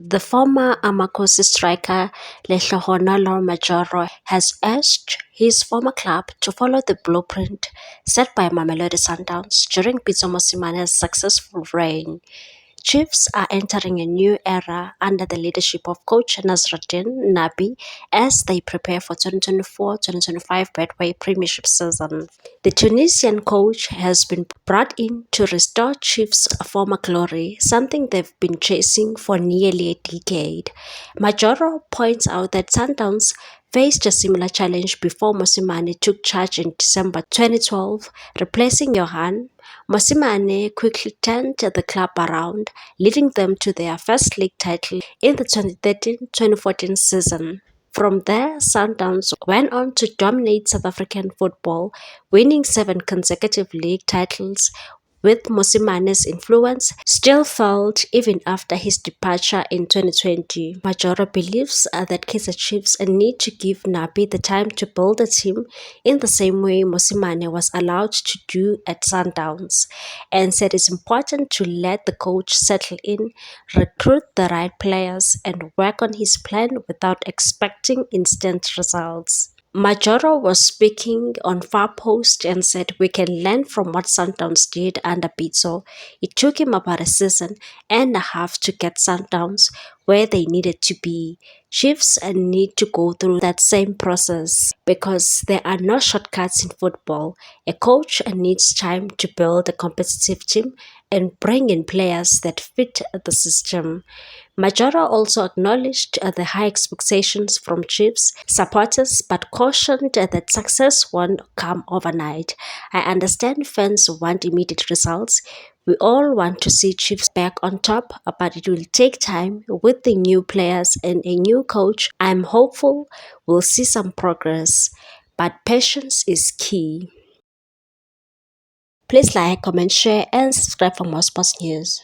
The former Amakosi striker Lehlohonolo Majoro has urged his former club to follow the blueprint set by Mamelodi Sundowns during Pitso Mosimana's successful reign. Chiefs are entering a new era under the leadership of coach Nasruddin Nabi as they prepare for 2024-2025 Betway Premiership season. The Tunisian coach has been brought in to restore Chiefs' former glory, something they've been chasing for nearly a decade. Majoro points out that Sundowns faced a similar challenge before Mosimane took charge in December 2012, replacing Johan. Mosimane quickly turned the club around, leading them to their first league title in the 2013-2014 season. From there, Sundowns went on to dominate South African football, winning 7 consecutive league titles, with Mosimane's influence still felt even after his departure in 2020. Majoro believes that Kaizer Chiefs need to give Nabi the time to build a team in the same way Mosimane was allowed to do at Sundowns, and said it's important to let the coach settle in, recruit the right players, and work on his plan without expecting instant results. Majoro was speaking on Far Post and said, "We can learn from what Sundowns did under Pitso. It took him about a season and a half to get Sundowns where they needed to be. Chiefs need to go through that same process because there are no shortcuts in football. A coach needs time to build a competitive team and bring in players that fit the system." Majoro also acknowledged the high expectations from Chiefs supporters but cautioned that success won't come overnight. "I understand fans want immediate results. We all want to see Chiefs back on top, but it will take time with the new players and a new coach. I'm hopeful we'll see some progress, but patience is key." Please like, comment, share, and subscribe for more sports news.